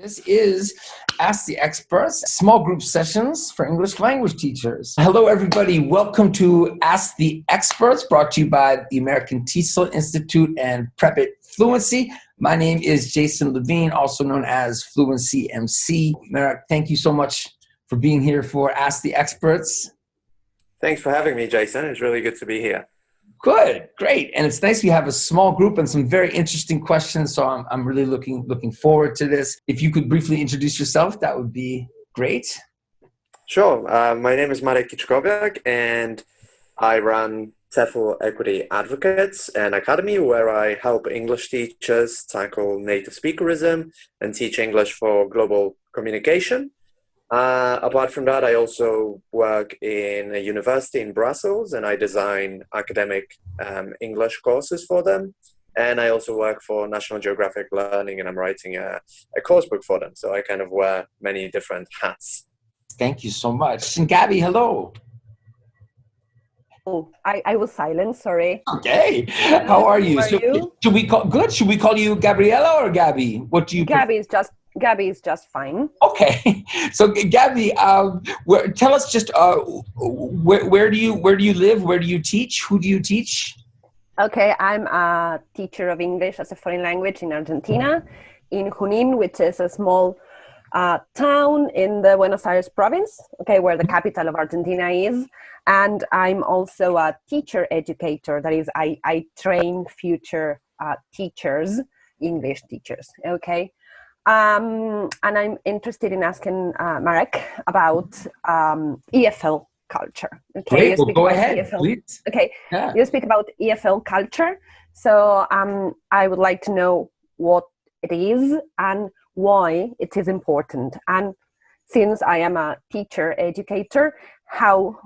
This is Ask the Experts, small group sessions for English language teachers. Hello, everybody. Welcome to Ask the Experts, brought to you by the American TESOL Institute and Prep It Fluency. My name is Jason Levine, also known as Fluency MC. Marek, thank you so much for being here for Ask the Experts. Thanks for having me, Jason. It's really good to be here. Good, great. And it's nice we have a small group and some very interesting questions. So I'm really looking forward to this. If you could briefly introduce yourself, that would be great. Sure. My name is Marek Kiczkowiak, and I run TESOL Equity Advocates, an academy where I help English teachers tackle native speakerism and teach English for global communication. Apart from that, I also work in a university in Brussels, and I design academic English courses for them. And I also work for National Geographic Learning, and I'm writing a course book for them. So I kind of wear many different hats. Thank you so much. And Gabby, hello. Oh, I was silent, sorry. Okay. How are you? Should we call you Gabriella or Gabby? What do you Gabby is just fine. Okay. So Gabby, tell us just where do you live? Where do you teach? Who do you teach? Okay, I'm a teacher of English as a foreign language in Argentina, in Junín, which is a small town in the Buenos Aires province, okay, where the capital of Argentina is. And I'm also a teacher educator. That is, I train future teachers, English teachers, okay? And I'm interested in asking Marek about EFL culture. Okay, great. Well, go ahead, EFL. Please. Okay, yeah. You speak about EFL culture. So I would like to know what it is and why it is important. And since I am a teacher educator, how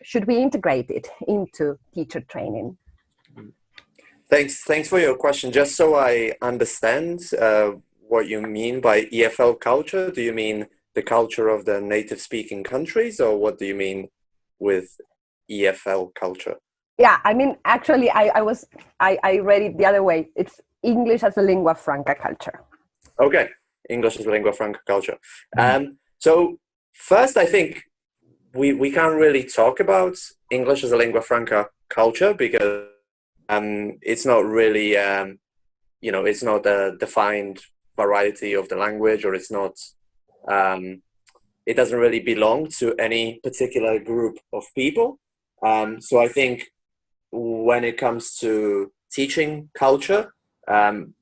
should we integrate it into teacher training? Thanks for your question. Just so I understand what you mean by EFL culture, do you mean the culture of the native speaking countries, or what do you mean with EFL culture? Yeah, I mean, actually, I read it the other way. It's English as a lingua franca culture. Okay, English as a lingua franca culture. So first, I think we can't really talk about English as a lingua franca culture because it's not really, it's not a defined variety of the language, or it's not, it doesn't really belong to any particular group of people. So I think when it comes to teaching culture,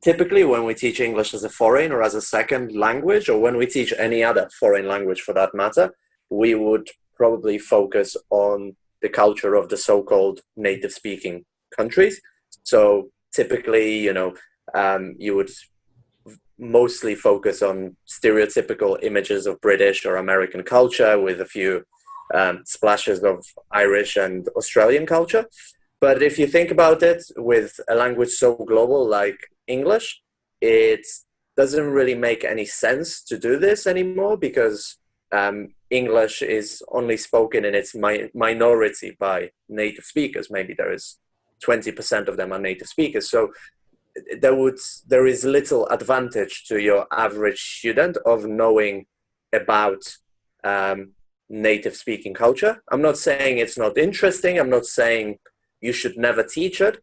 typically when we teach English as a foreign or as a second language, or when we teach any other foreign language for that matter, we would probably focus on the culture of the so-called native speaking countries. So typically, you would mostly focus on stereotypical images of British or American culture with a few splashes of Irish and Australian culture. But if you think about it, with a language so global like English, it doesn't really make any sense to do this anymore because English is only spoken in its minority by native speakers. Maybe there is 20% of them are native speakers. So there is little advantage to your average student of knowing about native speaking culture. I'm not saying it's not interesting. I'm not saying you should never teach it,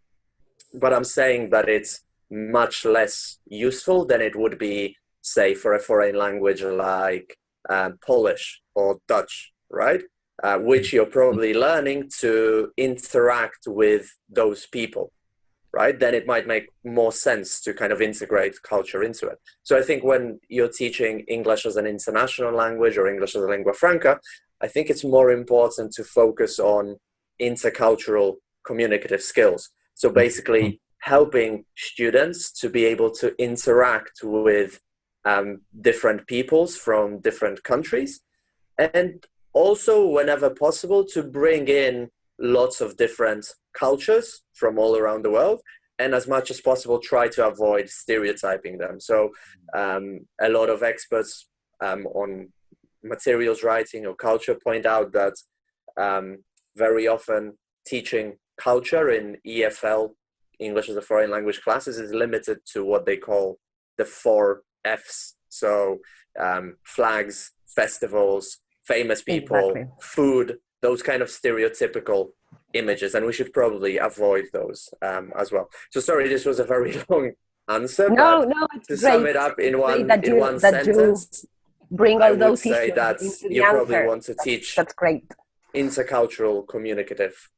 but I'm saying that it's much less useful than it would be, say, for a foreign language like Polish or Dutch, right? Which you're probably learning to interact with those people, right? Then it might make more sense to kind of integrate culture into it. So I think when you're teaching English as an international language or English as a lingua franca, I think it's more important to focus on intercultural communicative skills. So basically helping students to be able to interact with different peoples from different countries, and also whenever possible to bring in lots of different cultures from all around the world, and as much as possible try to avoid stereotyping them. So a lot of experts on materials writing or culture point out that very often teaching culture in EFL, English as a foreign language classes, is limited to what they call the 4 F's So flags, festivals, famous people, Exactly. food, those kind of stereotypical images, and we should probably avoid those as well. So sorry, this was a very long answer, No, but no, it's to great. sum it up It's in great one that you sentence, bring I all would those say issues that into the you probably answer. want to teach That's great. intercultural communicative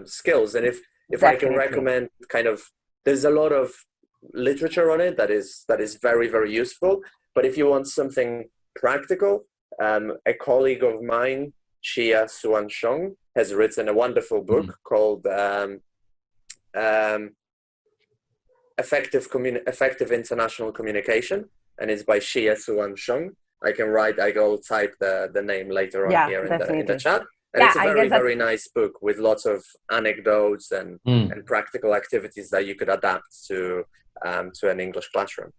skills. And if I can Definitely. recommend, kind of, there's a lot of literature on it that is very, very useful. But if you want something practical, a colleague of mine, Xia Suanshong, has written a wonderful book called Effective International Communication, and it's by Xia Suanshong. I'll type the name later on Yeah, here in the definitely. chat. And Yeah, it's a I very, guess that, very nice book with lots of anecdotes and practical activities that you could adapt to an English classroom.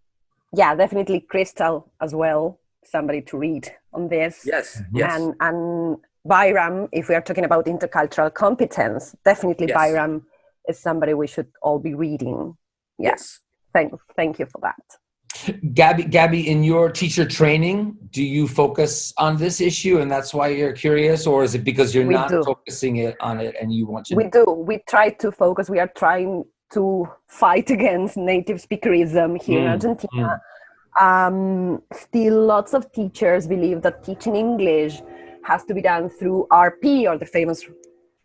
yeah, definitely Crystal as well, somebody to read on this. Yes, yes. And Byram, if we are talking about intercultural competence, definitely Yes. Byram is somebody we should all be reading. Yeah. Yes. Thank you for that. Gabby, in your teacher training, do you focus on this issue and that's why you're curious, or is it because you're not focusing on it and you want to? We do. We try to focus. We are trying to fight against native speakerism here in Argentina. Still, lots of teachers believe that teaching English has to be done through RP, or the famous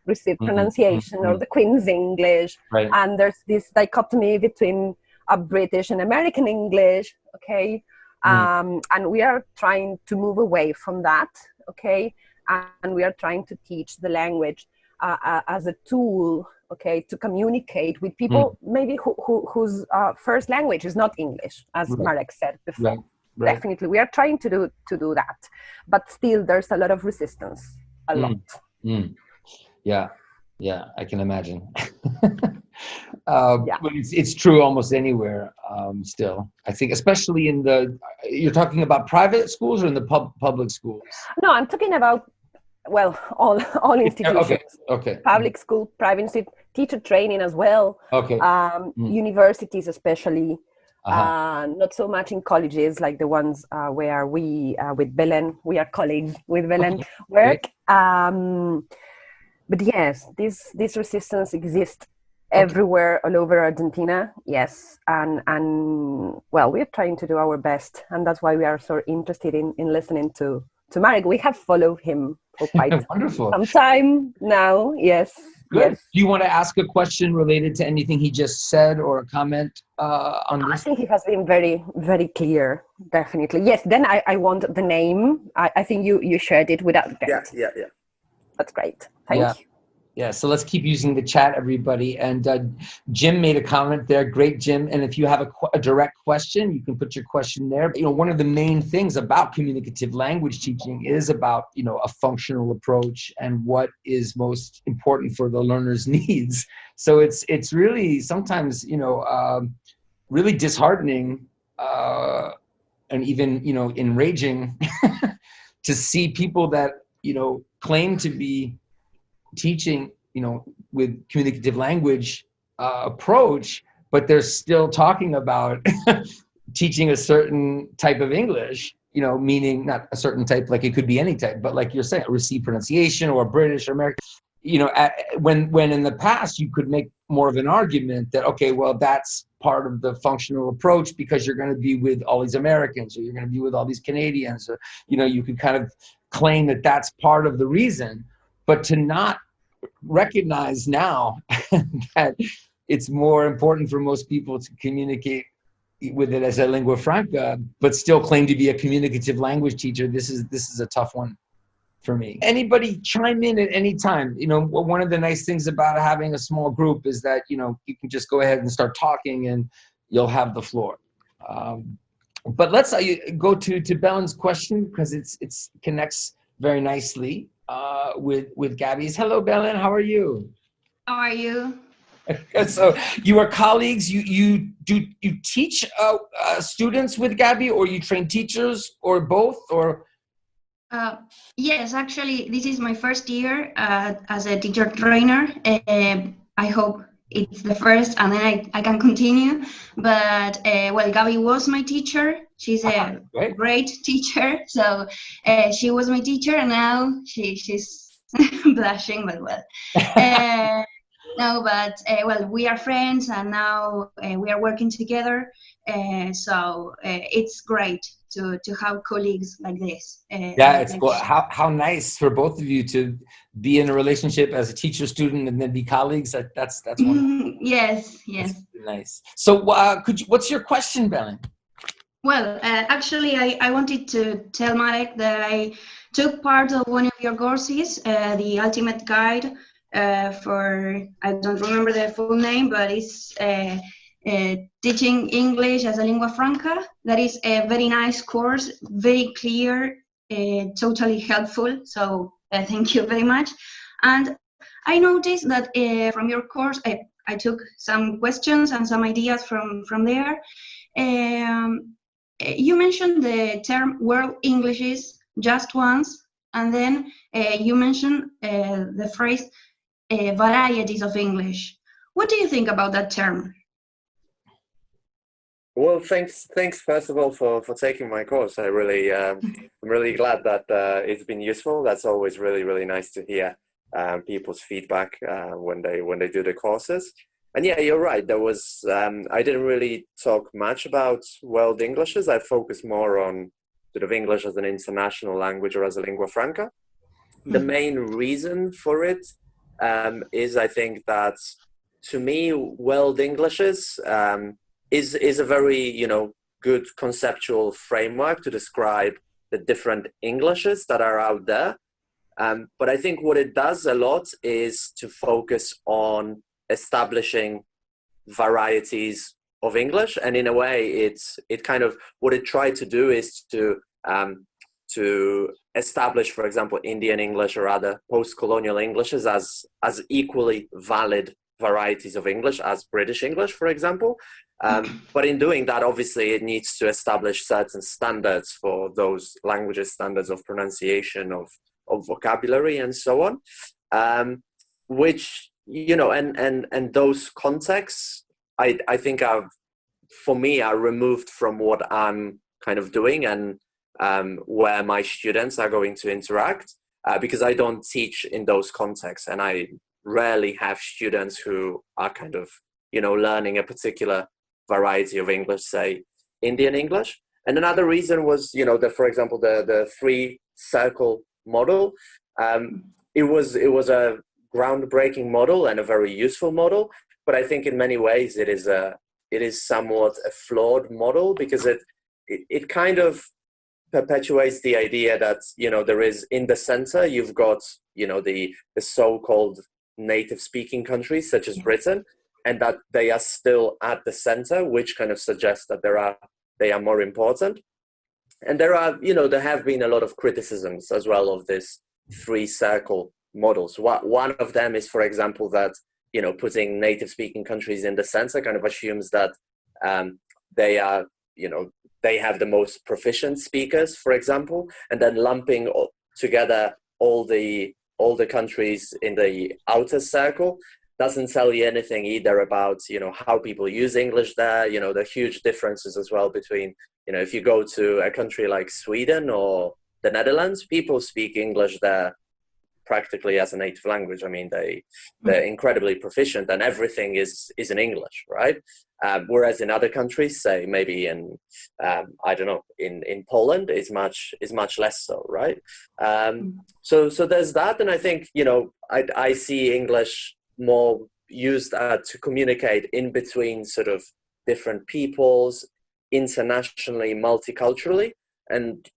received pronunciation, or the Queen's English. Right. And there's this dichotomy between a British and American English, okay? And we are trying to move away from that, okay? And we are trying to teach the language as a tool, okay, to communicate with people maybe whose first language is not English, as Marek said before. Right. Definitely, we are trying to do that, but still there's a lot of resistance, a lot. Yeah, I can imagine. But it's true almost anywhere still. I think, especially you're talking about private schools or in the public schools? No, I'm talking about, well, all institutions. Okay. Public school, private teacher training as well. Okay. Universities especially. Not so much in colleges like the ones where we, with Belen, we are colleagues with Belen, work. But yes, this resistance exists everywhere, all over Argentina. Yes, and well, we are trying to do our best, and that's why we are so interested in listening to Marek. We have followed him for quite some time now. Yes. Good. Yes. Do you want to ask a question related to anything he just said, or a comment on this? I think he has been very, very clear. Definitely. Yes. Then I want the name. I think you shared it without that. Yeah. That's great. Thank you. Yeah, so let's keep using the chat, everybody. And Jim made a comment there. Great, Jim. And if you have a direct question, you can put your question there. You know, one of the main things about communicative language teaching is about, a functional approach and what is most important for the learner's needs. So it's really sometimes, really disheartening and even, enraging to see people that, claim to be teaching, with communicative language approach, but they're still talking about teaching a certain type of English, meaning not a certain type, like it could be any type, but like you're saying, a received pronunciation or British or American, when in the past you could make more of an argument that, okay, well, that's part of the functional approach because you're going to be with all these Americans or you're going to be with all these Canadians, or, you could kind of claim that that's part of the reason, but to not recognize now that it's more important for most people to communicate with it as a lingua franca, but still claim to be a communicative language teacher. This is a tough one for me. Anybody chime in at any time. One of the nice things about having a small group is that, you can just go ahead and start talking and you'll have the floor. But let's go to Belen's question because it's connects very nicely with Gabby's. Hello, Belen. How are you? How are you? So you are colleagues. You teach students with Gabby, or you train teachers, or both, or? Yes, actually, this is my first year as a teacher trainer. I hope it's the first, and then I can continue. But well, Gabby was my teacher She's a Great. great teacher. So she was my teacher, and now she's blushing, but well. No, but well, we are friends, and now we are working together. So it's great to have colleagues like this. Yeah, it's like cool. How nice for both of you to be in a relationship as a teacher-student and then be colleagues. That's wonderful. Yes, yes. That's nice. So, what's your question, Belen? Well, actually, I wanted to tell Marek that I took part of one of your courses, the Ultimate Guide for, I don't remember the full name, but it's Teaching English as a Lingua Franca. That is a very nice course, very clear, totally helpful. So thank you very much. And I noticed that from your course, I took some questions and some ideas from there. You mentioned the term world Englishes just once, and then you mentioned the phrase varieties of English. What do you think about that term? Well, thanks first of all for taking my course. I'm really glad that it's been useful. That's always really nice to hear people's feedback when they do the courses. And yeah, you're right. There was I didn't really talk much about world Englishes. I focused more on sort of English as an international language or as a lingua franca. The main reason for it is, I think, that to me, world Englishes is a very good conceptual framework to describe the different Englishes that are out there. But I think what it does a lot is to focus on establishing varieties of English, and in a way, it kind of what it tried to do is to establish, for example, Indian English or other post-colonial Englishes as equally valid varieties of English as British English, for example. But in doing that, obviously, it needs to establish certain standards for those languages, standards of pronunciation, of vocabulary, and so on, which, and those contexts, I think for me, are removed from what I'm kind of doing and where my students are going to interact, because I don't teach in those contexts, and I rarely have students who are kind of, learning a particular variety of English, say Indian English. And another reason was, for example, the three circle model. It was a groundbreaking model and a very useful model, but I think in many ways it is somewhat a flawed model, because it kind of perpetuates the idea that there is, in the center you've got the so-called native speaking countries such as Britain, and that they are still at the center, which kind of suggests that they are more important. And there have been a lot of criticisms as well of this three circle models. One of them is, for example, that putting native speaking countries in the center kind of assumes that they are they have the most proficient speakers, for example, and then lumping together all the countries in the outer circle doesn't tell you anything either about how people use English there. The huge differences as well between if you go to a country like Sweden or the Netherlands, people speak English there practically as a native language. I mean, they're incredibly proficient, and everything is in English, right? Whereas in other countries, say maybe in I don't know, in Poland, is much less so, right? So there's that, and I think I see English more used to communicate in between sort of different peoples, internationally, multiculturally, and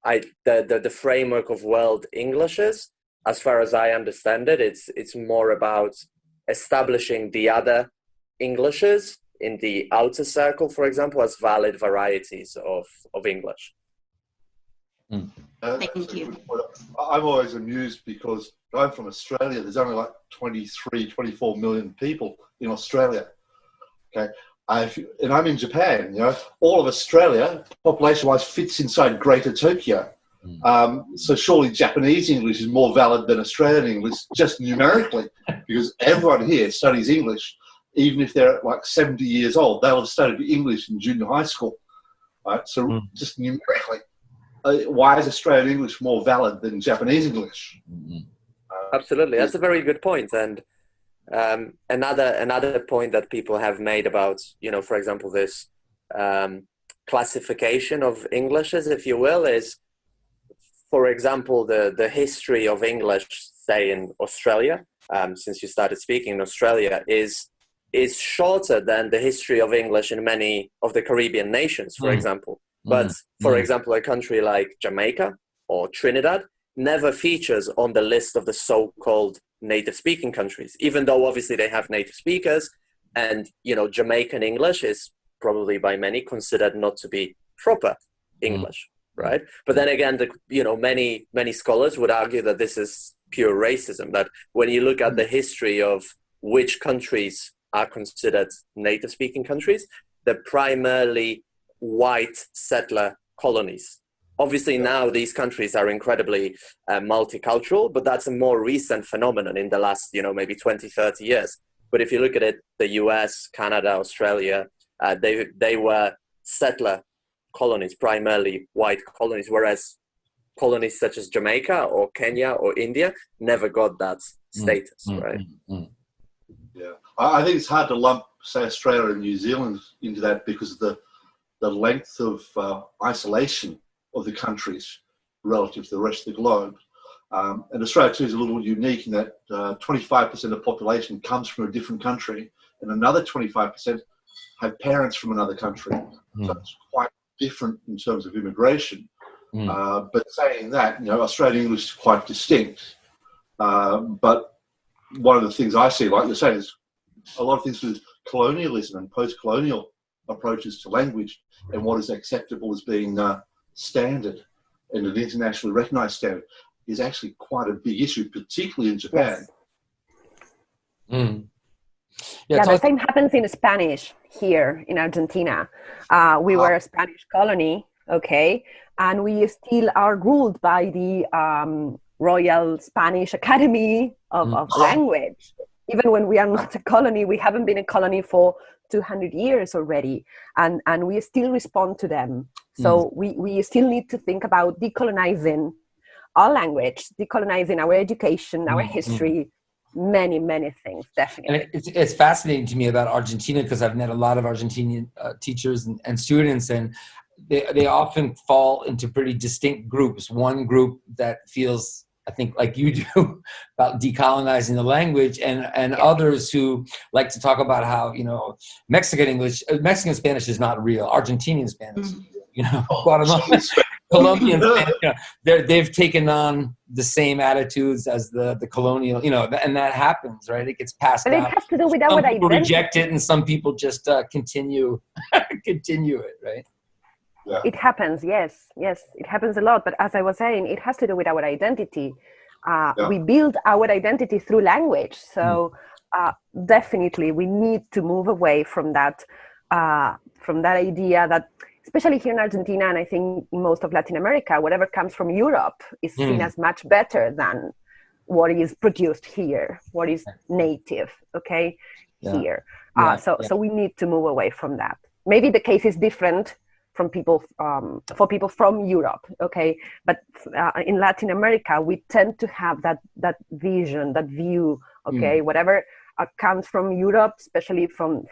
the framework of world Englishes, as far as I understand it, it's more about establishing the other Englishes in the outer circle, for example, as valid varieties of English. Thank you. I'm always amused because I'm from Australia. There's only like 24 million people in Australia. Okay. And I'm in Japan, all of Australia, population-wise, fits inside Greater Tokyo. So surely Japanese English is more valid than Australian English, just numerically, because everyone here studies English, even if they're like 70 years old. They'll have studied English in junior high school. right? So just numerically, why is Australian English more valid than Japanese English? Absolutely, that's a very good point. And another point that people have made about, for example, this classification of Englishes, if you will, is, for example, the history of English, say in Australia, since you started speaking in Australia, is shorter than the history of English in many of the Caribbean nations, for example. But for example, a country like Jamaica or Trinidad never features on the list of the so-called native speaking countries, even though obviously they have native speakers. And, Jamaican English is probably by many considered not to be proper English, right? But then again, many scholars would argue that this is pure racism, that when you look at the history of which countries are considered native speaking countries, they're primarily white settler colonies. Obviously now these countries are incredibly multicultural, but that's a more recent phenomenon in the last, maybe 20, 30 years. But if you look at it, the US, Canada, Australia, they were settler colonies, primarily white colonies, whereas colonies such as Jamaica or Kenya or India never got that status, right? Yeah, I think it's hard to lump, say, Australia and New Zealand into that because of the length of isolation of the countries relative to the rest of the globe. And Australia too is a little unique in that 25% of the population comes from a different country, and another 25% have parents from another country. So it's quite different in terms of immigration. But saying that, Australian English is quite distinct. But one of the things I see, like you're saying, is a lot of things with colonialism and post-colonial approaches to language and what is acceptable as being standard and an internationally recognized standard is actually quite a big issue, particularly in Japan. Yeah, the same happens in Spanish here in Argentina. We were a Spanish colony, okay, and we still are ruled by the Royal Spanish Academy of Language. Even when we are not a colony, we haven't been a colony for 200 years already, and we still respond to them. So we still need to think about decolonizing our language, decolonizing our education, our history, many things, definitely. And it's fascinating to me about Argentina because I've met a lot of Argentinian teachers and students, and they often fall into pretty distinct groups. One group that feels, I think, like you do about decolonizing the language, and others who like to talk about how, Mexican Spanish is not real. Argentinian Spanish, Guatemalan, Colombian Spanish, they've taken on the same attitudes as the colonial, and that happens, right? It gets passed down. But it has to do with our Some people identity. reject it, and some people just continue it, right? Yeah. It happens, yes, it happens a lot. But as I was saying, it has to do with our identity. We build our identity through language. So definitely we need to move away from that idea that, especially here in Argentina, and I think in most of Latin America, whatever comes from Europe is seen as much better than what is produced here, what is native, okay, here. So we need to move away from that. Maybe the case is different from people, for people from Europe, okay? But in Latin America, we tend to have that vision, that view, okay? Whatever comes from Europe, especially from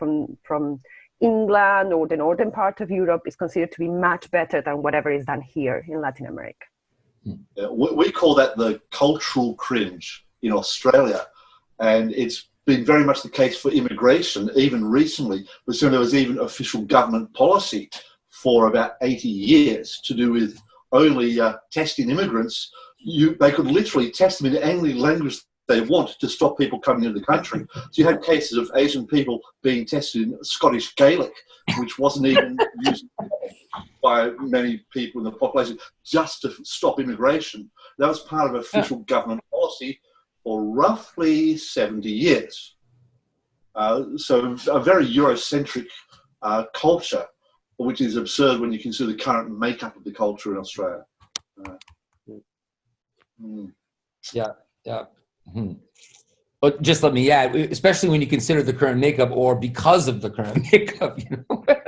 England or the northern part of Europe, is considered to be much better than whatever is done here in Latin America. Yeah, we call that the cultural cringe in Australia, and it's been very much the case for immigration, even recently. But so there was even official government policy for about 80 years to do with only testing immigrants. They could literally test them in any language they want to stop people coming into the country. So you had cases of Asian people being tested in Scottish Gaelic, which wasn't even used by many people in the population, just to stop immigration. That was part of official government policy for roughly 70 years. So a very Eurocentric culture, which is absurd when you consider the current makeup of the culture in Australia. But just let me add, especially when you consider the current makeup or because of the current makeup,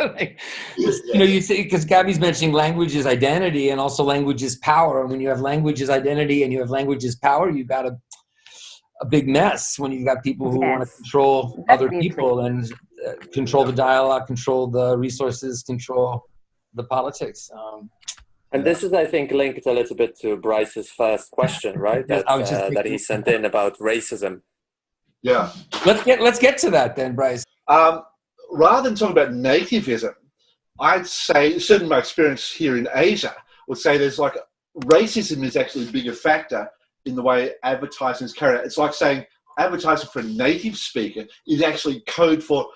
Like, you say, because Gabby's mentioning language is identity and also language is power. And when you have language is identity and you have language is power, you've got a big mess when you've got people who want to control other people and control the dialogue, control the resources, control the politics. And this is, I think, linked a little bit to Bryce's first question, right? That he sent in about racism. Yeah. Let's get to that then, Bryce. Rather than talk about nativism, I'd say, certainly my experience here in Asia would say there's like racism is actually a bigger factor in the way advertising is carried out. It's like saying advertising for a native speaker is actually code for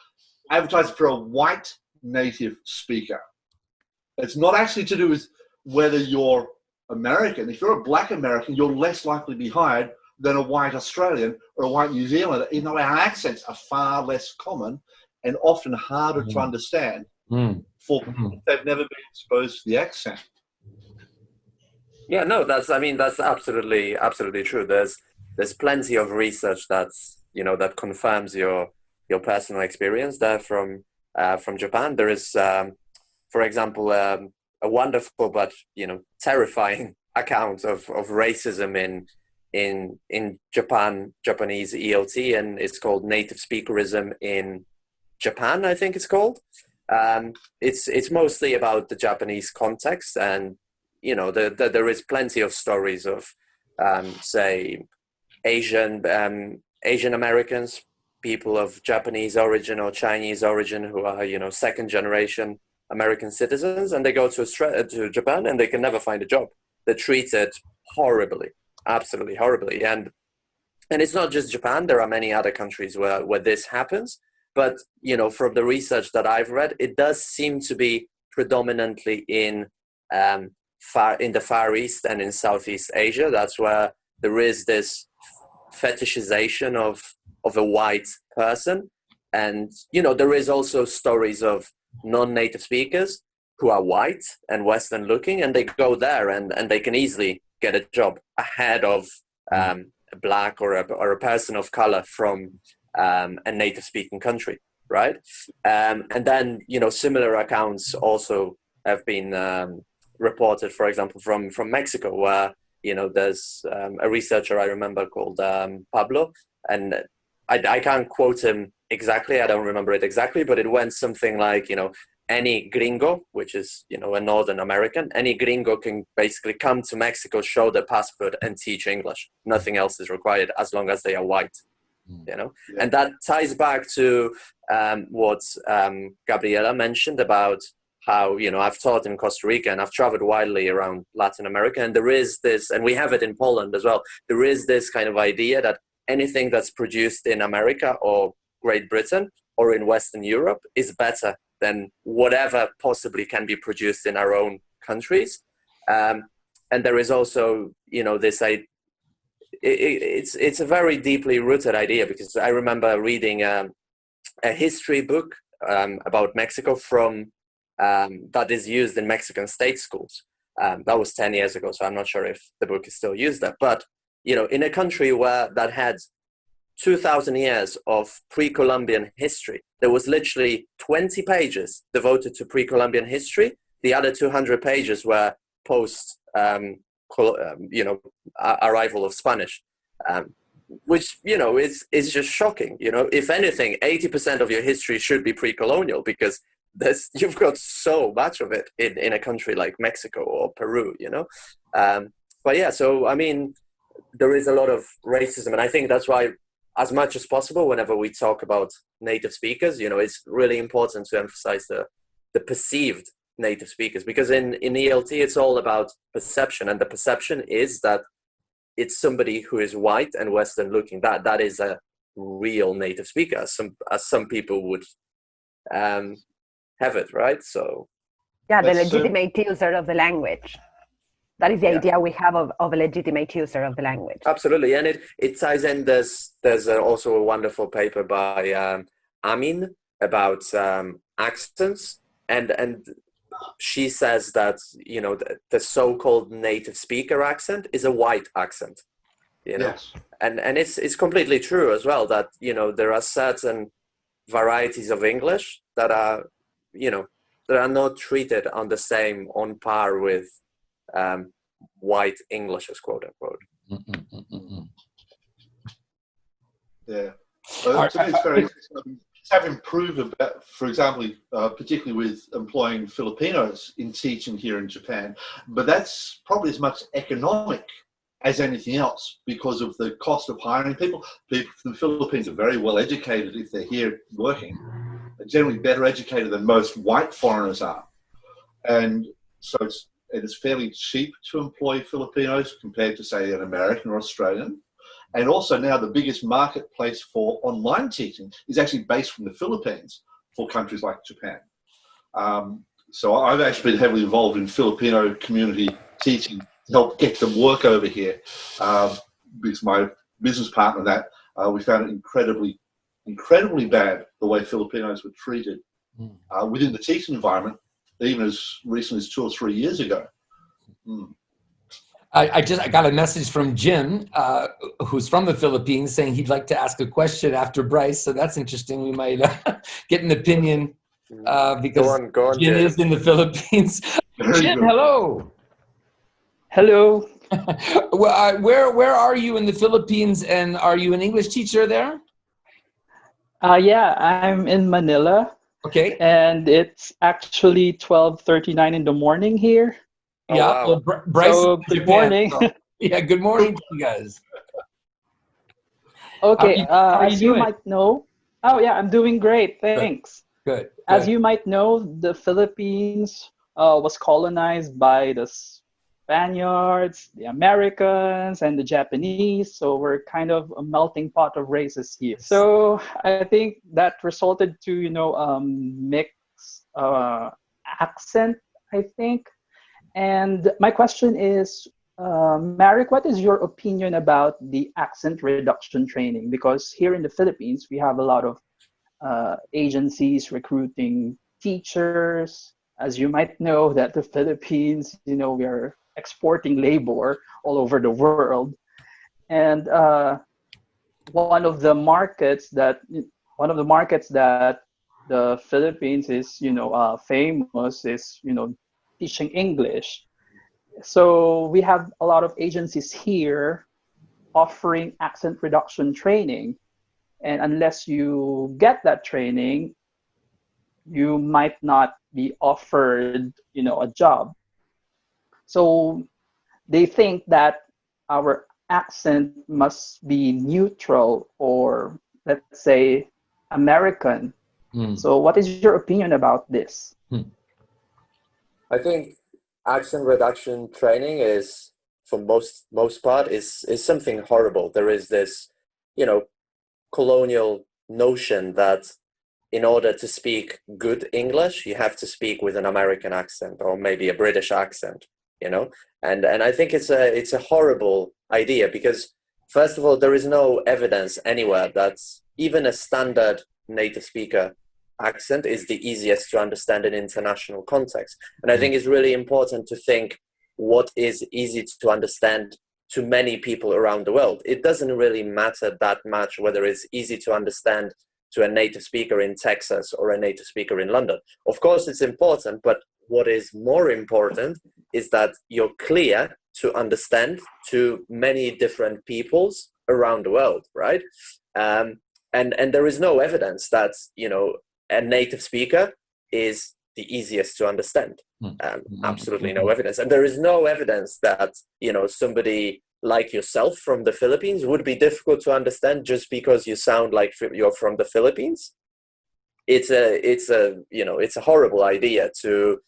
advertising for a white native speaker. It's not actually to do with whether you're American. If you're a black American, you're less likely to be hired than a white Australian or a white New Zealander. You know, our accents are far less common and often harder to understand for people if they've never been exposed to the accent. Yeah, no, that's absolutely true. There's plenty of research that confirms your personal experience there from Japan. There is, for example, a wonderful but terrifying account of racism in Japanese ELT, and it's called native speakerism in Japan, I think it's called. It's mostly about the Japanese context, and there is plenty of stories of say Asian Americans, people of Japanese origin or Chinese origin who are second generation American citizens, and they go to Japan and they can never find a job. They're treated horribly, absolutely horribly. And it's not just Japan. There are many other countries where this happens. But from the research that I've read, it does seem to be predominantly in the Far East and in Southeast Asia. That's where there is this fetishization of a white person. And there is also stories of non-native speakers who are white and Western looking, and they go there and they can easily get a job ahead of a black or a person of color from a native speaking country, right? And then similar accounts also have been reported, for example, from Mexico, where there's a researcher I remember called Pablo, and I can't quote him exactly, I don't remember it exactly, but it went something like any gringo, which is a Northern American, any gringo can basically come to Mexico, show their passport, and teach English. Nothing else is required as long as they are white. And that ties back to what Gabriela mentioned about how I've taught in Costa Rica and I've traveled widely around Latin America, and there is this, and we have it in Poland as well, there is this kind of idea that anything that's produced in America or Great Britain or in Western Europe is better than whatever possibly can be produced in our own countries. And there is also this idea. It's a very deeply rooted idea, because I remember reading a history book about Mexico from that is used in Mexican state schools. That was 10 years ago, so I'm not sure if the book is still used there. But in a country that had 2,000 years of pre-Columbian history, there was literally 20 pages devoted to pre-Columbian history. The other 200 pages were post arrival of Spanish, which is just shocking. If anything, 80% of your history should be pre-colonial, because you've got so much of it in a country like Mexico or Peru. But yeah, so I mean, there is a lot of racism, and I think that's why, as much as possible, whenever we talk about native speakers, it's really important to emphasize the perceived native speakers, because in ELT it's all about perception, and the perception is that it's somebody who is white and Western looking. That is a real native speaker, as some people would have it, right? So the legitimate user of the language. That is the idea we have of a legitimate user of the language. Absolutely, and it ties in. There's also a wonderful paper by Amin about accents, and she says that the so-called native speaker accent is a white accent. Yes. And it's completely true as well that there are certain varieties of English that are not treated on the same, on par with white Englishes, quote unquote. Yeah. To me, it's very have improved about, for example, particularly with employing Filipinos in teaching here in Japan, but that's probably as much economic as anything else because of the cost of hiring people. People from the Philippines are very well educated if they're here working. They're generally better educated than most white foreigners are. And so it's fairly cheap to employ Filipinos compared to, say, an American or Australian. And also now the biggest marketplace for online teaching is actually based from the Philippines for countries like Japan. So I've actually been heavily involved in Filipino community teaching to help get them work over here. Because my business partner and that, we found it incredibly bad the way Filipinos were treated within the teaching environment, even as recently as 2 or 3 years ago. I got a message from Jim, who's from the Philippines, saying he'd like to ask a question after Bryce. So that's interesting. We might get an opinion because Go on, Jim is in the Philippines. Jim, hello. Hello. Where are you in the Philippines, and are you an English teacher there? Yeah, I'm in Manila. Okay. And it's actually 12:39 in the morning here. Oh, Yeah. wow. Well, Bryce So, is in good Japan, morning. so- yeah. Good morning to you guys. Okay, How are you as you doing? might know, oh yeah, I'm doing great, thanks. Good. As you might know, the Philippines was colonized by the Spaniards, the Americans, and the Japanese, so we're kind of a melting pot of races here. So I think that resulted to, mixed accent, I think. And my question is, Marek, what is your opinion about the accent reduction training? Because here in the Philippines, we have a lot of agencies recruiting teachers. As you might know, that the Philippines, we are exporting labor all over the world. And one of the markets that the Philippines is, famous is, teaching English. So we have a lot of agencies here offering accent reduction training. And unless you get that training, you might not be offered, a job. So they think that our accent must be neutral or, let's say, American. So what is your opinion about this? I think accent reduction training is, for most part, is something horrible. There is this, colonial notion that in order to speak good English, you have to speak with an American accent or maybe a British accent, and I think it's a horrible idea because, first of all, there is no evidence anywhere that even a standard native speaker accent is the easiest to understand in international context. And I think it's really important to think what is easy to understand to many people around the world. It doesn't really matter that much whether it's easy to understand to a native speaker in Texas or a native speaker in London. Of course, it's important, but what is more important is that you're clear to understand to many different peoples around the world, right? And there is no evidence that, a native speaker is the easiest to understand. Absolutely no evidence. And there is no evidence that, somebody like yourself from the Philippines would be difficult to understand just because you sound like you're from the Philippines. It's a horrible idea to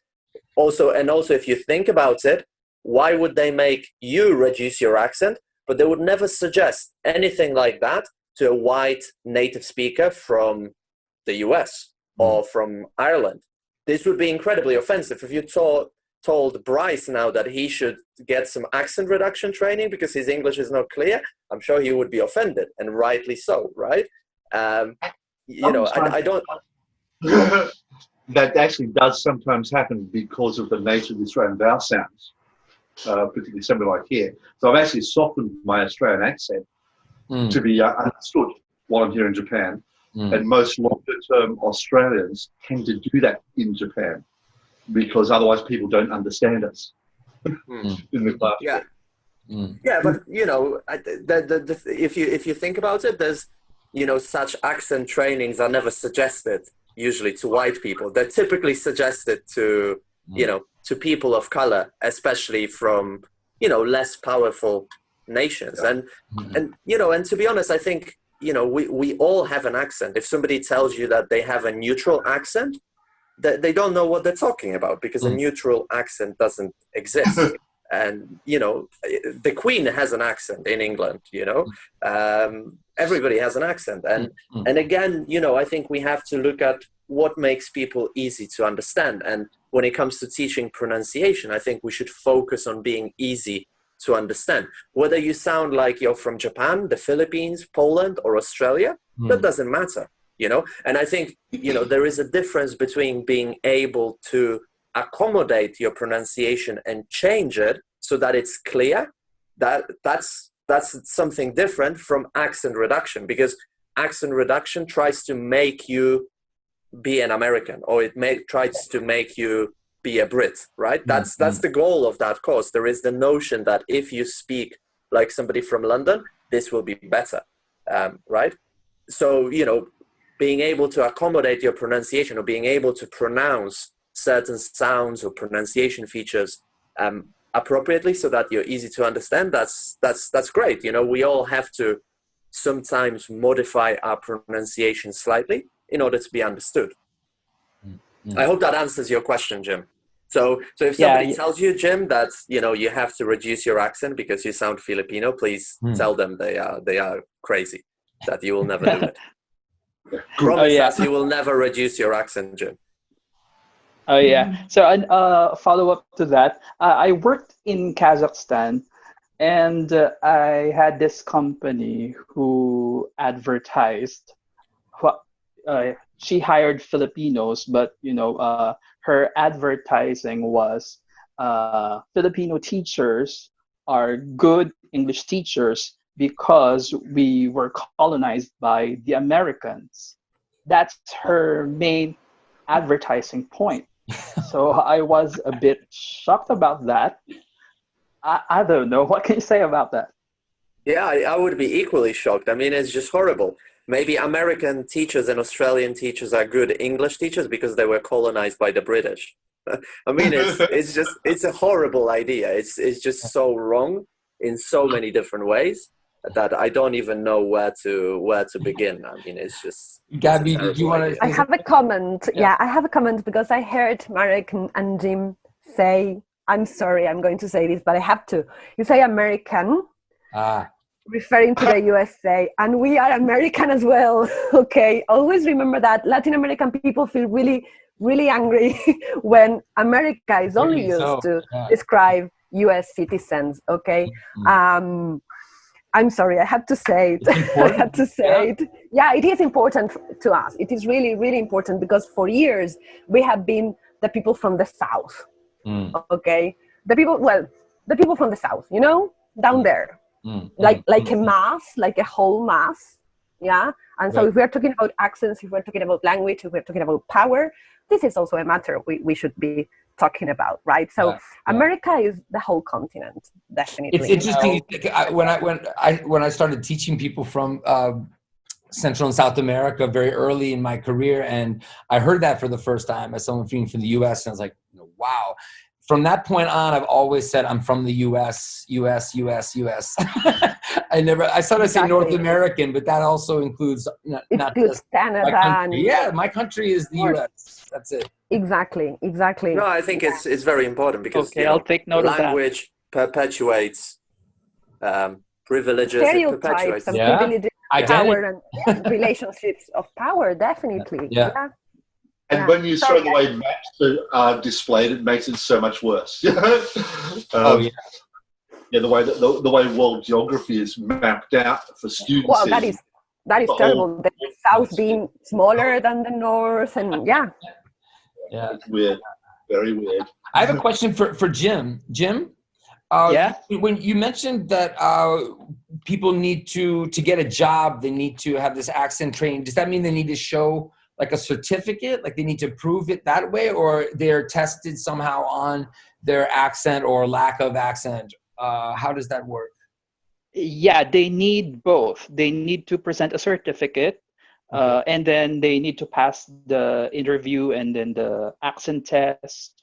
also if you think about it, why would they make you reduce your accent? But they would never suggest anything like that to a white native speaker from the US or from Ireland. This would be incredibly offensive. If you told Bryce now that he should get some accent reduction training because his English is not clear, I'm sure he would be offended, and rightly so, right? I don't... That actually does sometimes happen because of the nature of the Australian vowel sounds, particularly something like here. So I've actually softened my Australian accent to be understood while I'm here in Japan. And most longer-term Australians tend to do that in Japan. because otherwise people don't understand us in the class. Yeah. Yeah, but if you think about it, there's such accent trainings are never suggested usually to white people. They're typically suggested to to people of color, especially from less powerful nations. And to be honest, I think we all have an accent. If somebody tells you that they have a neutral accent, they don't know what they're talking about, because a neutral accent doesn't exist. And the Queen has an accent in England. Everybody has an accent, and again, I think we have to look at what makes people easy to understand. And when it comes to teaching pronunciation, I think we should focus on being easy to understand. Whether you sound like you're from Japan, the Philippines, Poland, or Australia, that doesn't matter. And I think there is a difference between being able to accommodate your pronunciation and change it so that it's clear. That's something different from accent reduction, because accent reduction tries to make you be an American, or tries to make you be a Brit, right? That's the goal of that course. There is the notion that if you speak like somebody from London, this will be better, right? So being able to accommodate your pronunciation, or being able to pronounce certain sounds or pronunciation features appropriately so that you're easy to understand, that's great. We all have to sometimes modify our pronunciation slightly in order to be understood. I hope that answers your question, Jim. So if somebody tells you, Jim, that you have to reduce your accent because you sound Filipino, please tell them they are crazy, that you will never do it. Promise us you will never reduce your accent, Jim. Oh yeah. So follow up to that, I worked in Kazakhstan, and I had this company who advertised. She hired Filipinos, but her advertising was Filipino teachers are good English teachers because we were colonized by the Americans. That's her main advertising point. So I was a bit shocked about that. I don't know. What can you say about that? Yeah, I would be equally shocked. I mean, it's just horrible. Maybe American teachers and Australian teachers are good English teachers because they were colonized by the British. I mean, it's a horrible idea. It's just so wrong in so many different ways that I don't even know where to begin. I mean, it's just. Gabby, did you want to? I have a comment. Yeah, I have a comment because I heard Marek and Jim say, I'm sorry, I'm going to say this, but I have to. You say American, referring to the USA, and we are American as well, okay? Always remember that. Latin American people feel really, really angry when America is only used to describe US citizens, okay? I'm sorry, I have to say it. I have to say it. Yeah, it is important to us. It is really, really important because for years we have been the people from the South, okay? The people from the South, down there, like a mass, like a whole mass, yeah? And so if we're talking about accents, if we're talking about language, if we're talking about power, this is also a matter we should be talking about, right? So America is the whole continent, definitely. It's interesting. When I started teaching people from Central and South America very early in my career, and I heard that for the first time as someone from the U.S., and I was like, wow. From that point on, I've always said I'm from the U.S. I started saying North American, but that also includes not just Canada. My country is the U.S. That's it. Exactly. No, I think it's very important because I'll take note of that. Language perpetuates privileges. Stereotypes and privileges, power and relationships of power, definitely. Yeah. And when you show the way maps are displayed, it makes it so much worse. The way world geography is mapped out for students. Well, that is terrible. The South being smaller than the North, and it's weird, very weird. I have a question for Jim. Jim, when you mentioned that people need to get a job, they need to have this accent training. Does that mean they need to show like a certificate, like they need to prove it that way, or they're tested somehow on their accent or lack of accent? How does that work? Yeah, they need both. They need to present a certificate, and then they need to pass the interview and then the accent test.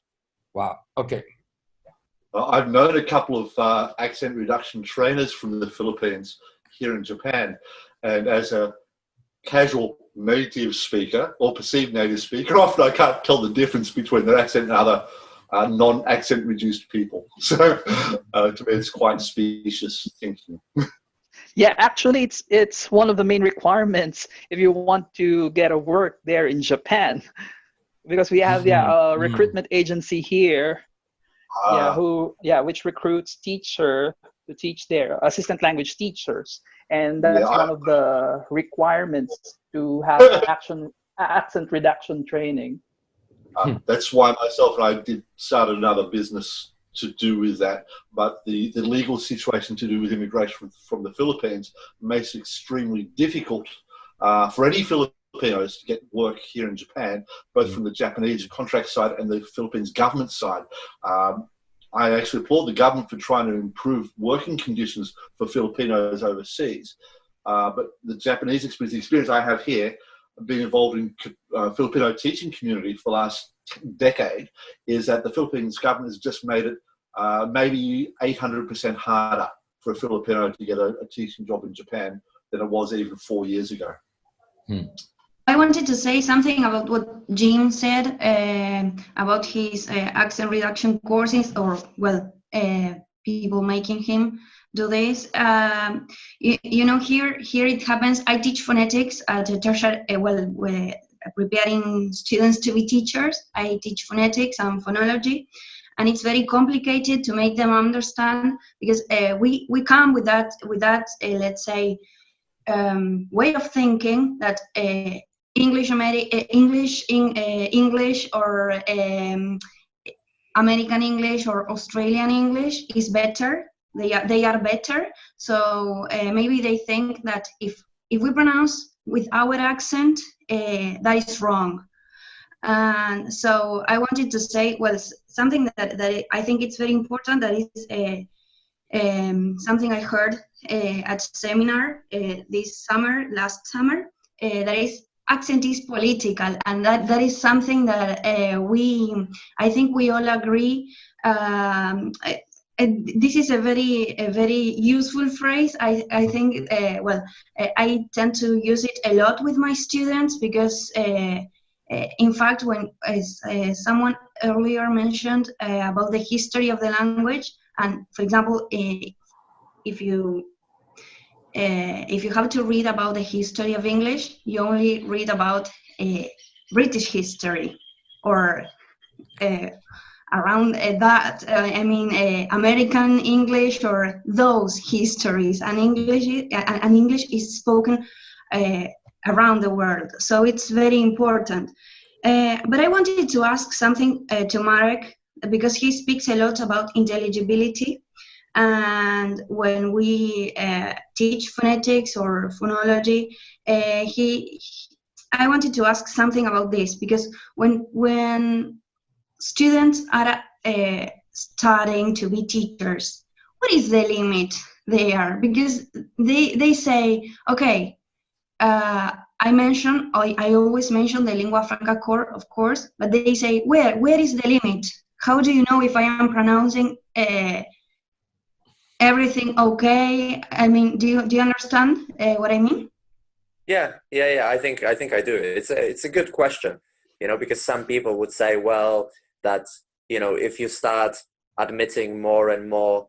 Wow. Okay. I've known a couple of accent reduction trainers from the Philippines here in Japan, and as a casual native speaker or perceived native speaker, often I can't tell the difference between their accent and other non-accent reduced people. So to me, it's quite specious thinking. Yeah, actually, it's one of the main requirements if you want to get a work there in Japan, because we have a recruitment agency here, which recruits teacher to teach there, assistant language teachers, and that's one of the requirements to have accent reduction training. That's why myself and I did start another business to do with that, but the legal situation to do with immigration from the Philippines makes it extremely difficult for any Filipinos to get work here in Japan, both from the Japanese contract side and the Philippines government side. I actually applaud the government for trying to improve working conditions for Filipinos overseas, but the Japanese experience, the experience I have here, being involved in Filipino teaching community for the last decade, is that the Philippines government has just made it maybe 800% harder for a Filipino to get a teaching job in Japan than it was even 4 years ago. I wanted to say something about what Jim said about his accent reduction courses, or people making him do this. You know, here it happens. I teach phonetics at a tertiary, preparing students to be teachers. I teach phonetics and phonology, and it's very complicated to make them understand, because we come with that let's say way of thinking that English or American English or Australian English is better. They are better. So maybe they think that if we pronounce with our accent, that is wrong. And so I wanted to say, something that I think it's very important. That is something I heard at seminar last summer. That is, accent is political, and that is something that I think we all agree. This is a very useful phrase. I think I tend to use it a lot with my students, because in fact, when someone earlier mentioned about the history of the language, and for example, if you have to read about the history of English, you only read about British history, or around that. American English, or those histories. And English is spoken around the world, so it's very important. But I wanted to ask something to Marek, because he speaks a lot about intelligibility. And when we teach phonetics or phonology, I wanted to ask something about this, because when students are starting to be teachers, what is the limit there? Because they say, okay, I always mention the lingua franca core, of course, but they say, where is the limit? How do you know if I am pronouncing everything okay? I mean, do you understand what I mean? Yeah. I think I do. It's a good question, because some people would say, well, that if you start admitting more and more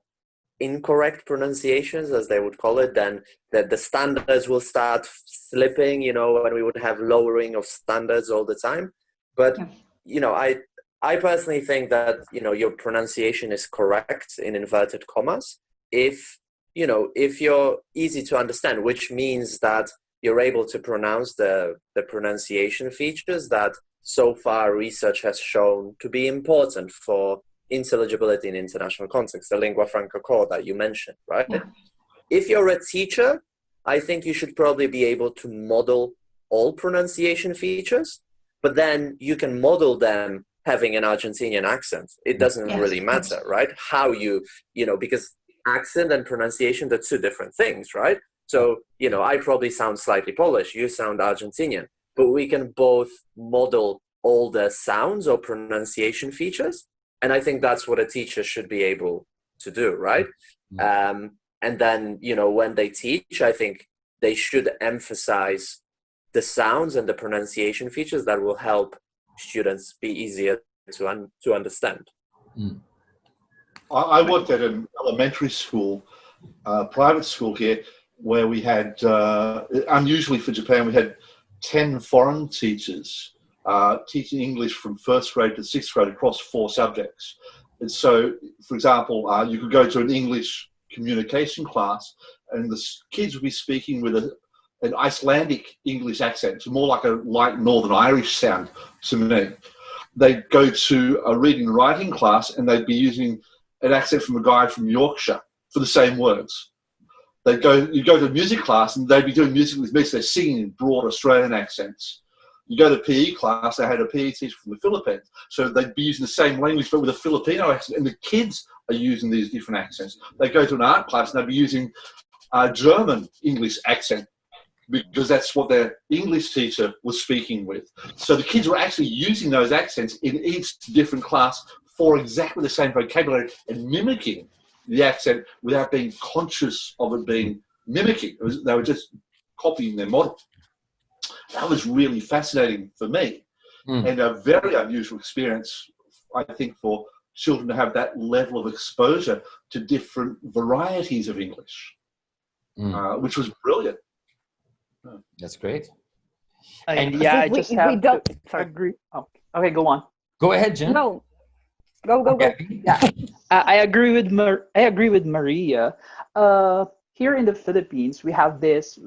incorrect pronunciations, as they would call it, then the standards will start slipping, and we would have lowering of standards all the time. But I personally think that your pronunciation is correct, in inverted commas, if you're easy to understand, which means that you're able to pronounce the pronunciation features that so far research has shown to be important for intelligibility in international context, the lingua franca core that you mentioned, right? Yeah. If you're a teacher, I think you should probably be able to model all pronunciation features, but then you can model them having an Argentinian accent. It doesn't Yes, really of course. matter, right? How you know, because accent and pronunciation, they're two different things, right? So, you know, I probably sound slightly Polish, you sound Argentinian, but we can both model all the sounds or pronunciation features. And I think that's what a teacher should be able to do, right? And then, you know, when they teach, I think they should emphasize the sounds and the pronunciation features that will help students be easier to understand. I worked at an elementary school, private school here, where we had, unusually for Japan, we had 10 foreign teachers teaching English from first grade to sixth grade across 4 subjects. And so, for example, you could go to an English communication class and the kids would be speaking with an Icelandic English accent. It's more like a light Northern Irish sound to me. They'd go to a reading and writing class and they'd be using an accent from a guy from Yorkshire for the same words. You go to a music class and they'd be doing music with me, so they're singing in broad Australian accents. You go to PE class, they had a PE teacher from the Philippines, so they'd be using the same language but with a Filipino accent, and the kids are using these different accents. They go to an art class and they'd be using a German English accent because that's what their English teacher was speaking with. So the kids were actually using those accents in each different class for exactly the same vocabulary and mimicking the accent without being conscious of it being mimicking. They were just copying their model. That was really fascinating for me and a very unusual experience, I think, for children to have that level of exposure to different varieties of English, which was brilliant. That's great. I just have to agree. Oh, okay, go on. Go ahead, Jim. No, go. Yeah, I agree with Maria. Here in the Philippines, we have this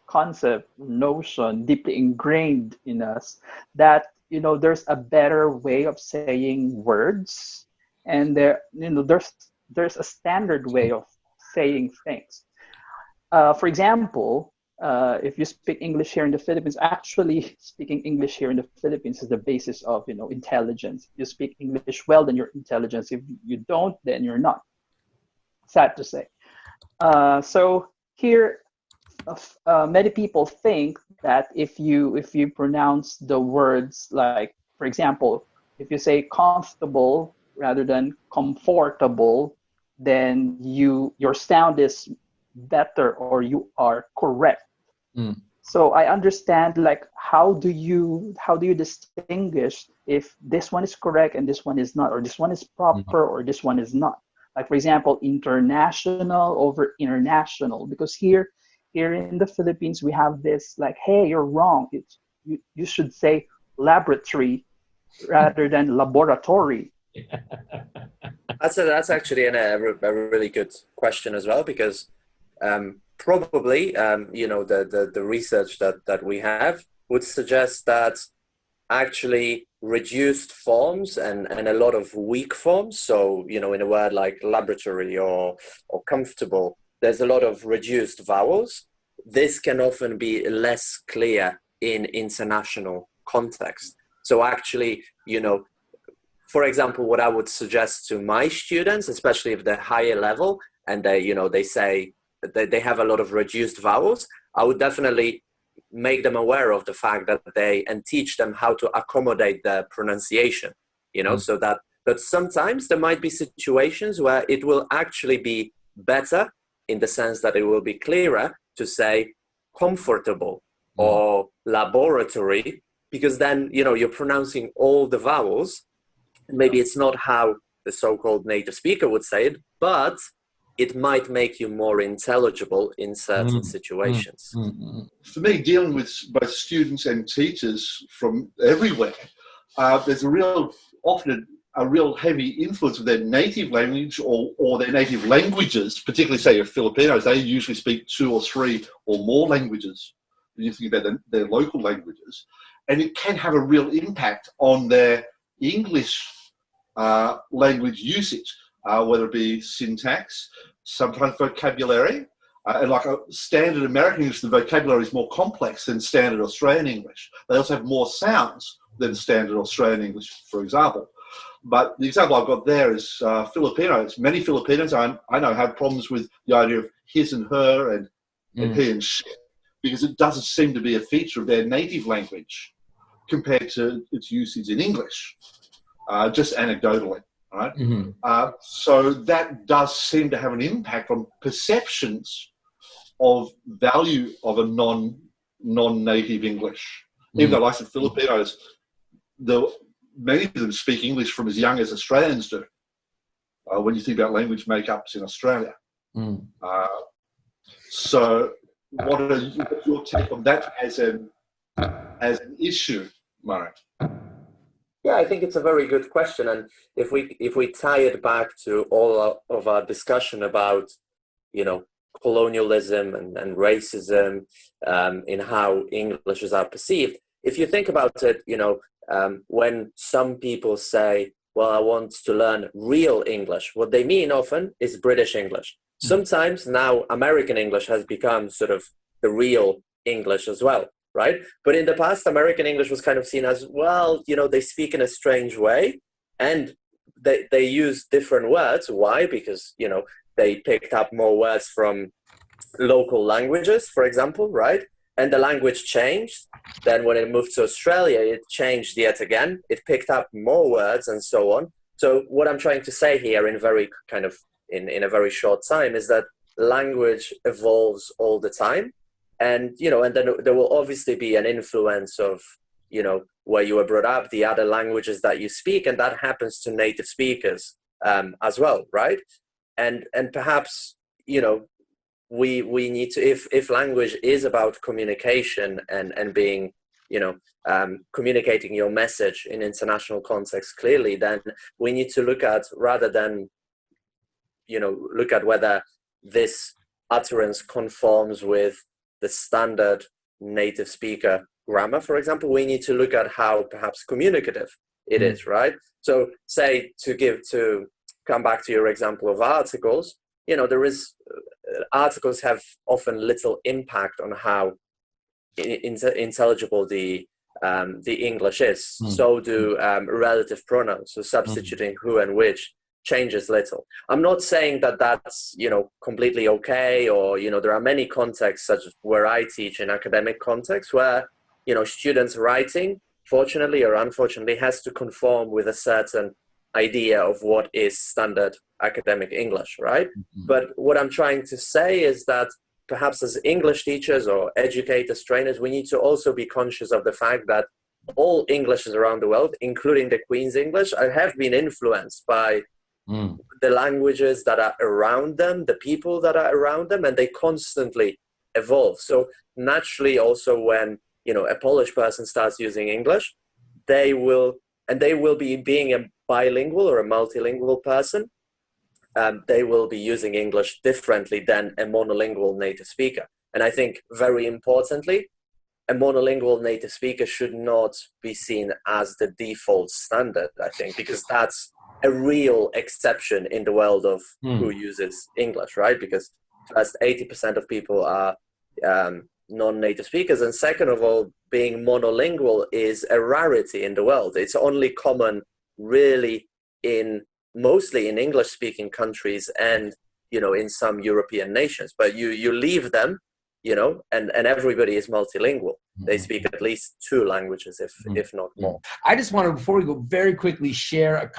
concept, notion deeply ingrained in us that, you know, there's a better way of saying words, and there's a standard way of saying things. For example, if you speak English here in the Philippines, actually speaking English here in the Philippines is the basis of, you know, intelligence. You speak English well, then you're intelligent. If you don't, then you're not. Sad to say. So here, many people think that if you pronounce the words, like, for example, if you say comfortable rather than comfortable, then your sound is better or you are correct. So I understand, like, how do you distinguish if this one is correct and this one is not, or this one is proper or this one is not? Like, for example, international over international, because here in the Philippines we have this, like, hey, you're wrong. You should say laboratory rather than laboratory. That's actually a really good question as well, because probably you know, the research that we have would suggest that actually reduced forms and a lot of weak forms, so, you know, in a word like laboratory or comfortable, there's a lot of reduced vowels. This can often be less clear in international context. So actually, you know, for example, what I would suggest to my students, especially if they're higher level and they, you know, they say that they have a lot of reduced vowels, I would definitely make them aware of the fact that and teach them how to accommodate the pronunciation, you know, so that sometimes there might be situations where it will actually be better, in the sense that it will be clearer to say comfortable or laboratory, because then, you know, you're pronouncing all the vowels. Maybe it's not how the so-called native speaker would say it, but it might make you more intelligible in certain situations. For me, dealing with both students and teachers from everywhere, there's often a real heavy influence of their native language or their native languages, particularly, say, your Filipinos. They usually speak 2 or 3 or more languages when you think about their local languages. And it can have a real impact on their English language usage, whether it be syntax, sometimes vocabulary, And like a standard American English, the vocabulary is more complex than standard Australian English. They also have more sounds than standard Australian English, for example. But the example I've got there is Filipinos. Many Filipinos I know have problems with the idea of his and her and he and she, because it doesn't seem to be a feature of their native language compared to its usage in English, just anecdotally. Right? So that does seem to have an impact on perceptions of value of a non-native English. Even though, like the Filipinos, many of them speak English from as young as Australians do. When you think about language makeups in Australia, so what's your take on that as an issue, Marek? Yeah, I think it's a very good question, and if we tie it back to all of our discussion about, colonialism and racism, in how Englishes are perceived, if you think about it, when some people say, "Well, I want to learn real English," what they mean often is British English. Sometimes now American English has become sort of the real English as well. Right? But in the past, American English was kind of seen as, well, they speak in a strange way and they use different words. Why? Because, they picked up more words from local languages, for example, right? And the language changed. Then when it moved to Australia, it changed yet again. It picked up more words and so on. So what I'm trying to say here in a very short time is that language evolves all the time. And, and then there will obviously be an influence of, where you were brought up, the other languages that you speak, and that happens to native speakers as well, right? And perhaps, we need to, if language is about communication and being, communicating your message in international context clearly, then we need to look at, rather than, look at whether this utterance conforms with the standard native speaker grammar, for example, we need to look at how perhaps communicative it is, right? So say, to come back to your example of articles, articles have often little impact on how intelligible the English is. So do relative pronouns, so substituting who and which changes little. I'm not saying that that's, completely okay, or, there are many contexts, such as where I teach in academic contexts, where, students writing, fortunately or unfortunately, has to conform with a certain idea of what is standard academic English, right? But what I'm trying to say is that perhaps as English teachers or educators, trainers, we need to also be conscious of the fact that all Englishes around the world, including the Queen's English, have been influenced by the languages that are around them, the people that are around them, and they constantly evolve. So naturally, also when a Polish person starts using English, they will be, being a bilingual or a multilingual person, they will be using English differently than a monolingual native speaker. And I think, very importantly, a monolingual native speaker should not be seen as the default standard, I think, because that's a real exception in the world of who uses English, right? Because first, 80% of people are non-native speakers, and second of all, being monolingual is a rarity in the world. It's only common really mostly in English-speaking countries and, in some European nations. But you leave them, and everybody is multilingual. They speak at least 2 languages, if not more. I just want to, before we go, very quickly share a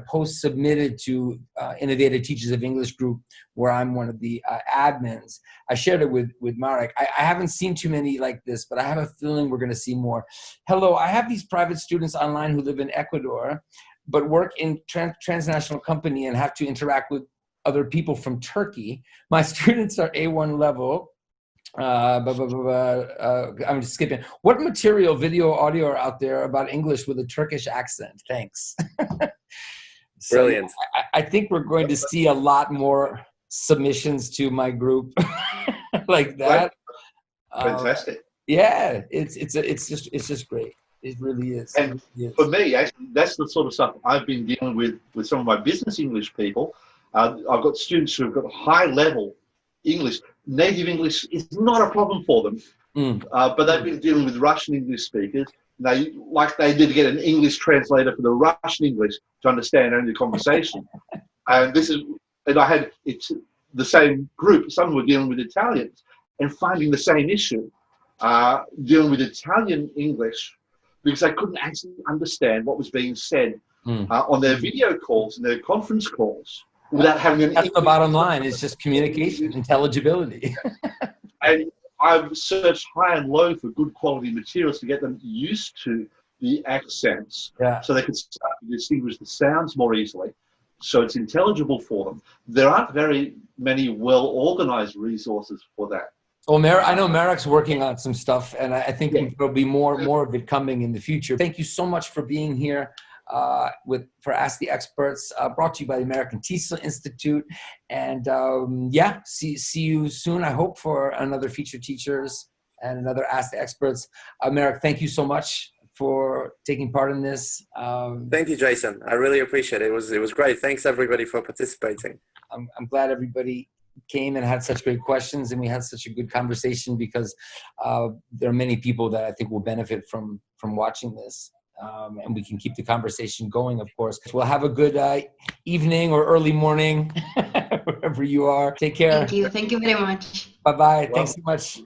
post submitted to Innovative Teachers of English group, where I'm one of the admins. I shared it with Marek. I haven't seen too many like this, but I have a feeling we're going to see more. Hello, I have these private students online who live in Ecuador, but work in transnational company and have to interact with other people from Turkey. My students are A1 level. I'm just skipping. What material, video, audio are out there about English with a Turkish accent? Thanks. Brilliant. I think we're going to see a lot more submissions to my group like that. Fantastic. Yeah, it's just great. It really is. And for me, actually, that's the sort of stuff I've been dealing with some of my business English people. I've got students who've got high level English. Native English is not a problem for them, but they've been dealing with Russian English speakers. They need to get an English translator for the Russian English to understand only the conversation. And it's the same group. Some were dealing with Italians and finding the same issue, dealing with Italian English, because they couldn't actually understand what was being said on their video calls and their conference calls without having an That's the bottom line. It's just communication, intelligibility. And I've searched high and low for good quality materials to get them used to the accents, so they could start to distinguish the sounds more easily, so it's intelligible for them. There aren't very many well-organized resources for that. Well, I know Marek's working on some stuff, and I think there'll be more of it coming in the future. Thank you so much for being here for Ask the Experts, brought to you by the American TESOL Institute. And see you soon, I hope, for another Featured Teachers and another Ask the Experts. Marek, thank you so much for taking part in this. Thank you, Jason. I really appreciate it. It was great. Thanks everybody for participating. I'm glad everybody came and had such great questions, and we had such a good conversation, because there are many people that I think will benefit from watching this. And we can keep the conversation going, of course. We'll have a good evening or early morning, wherever you are. Take care. Thank you. Thank you very much. Bye-bye. Thanks so much.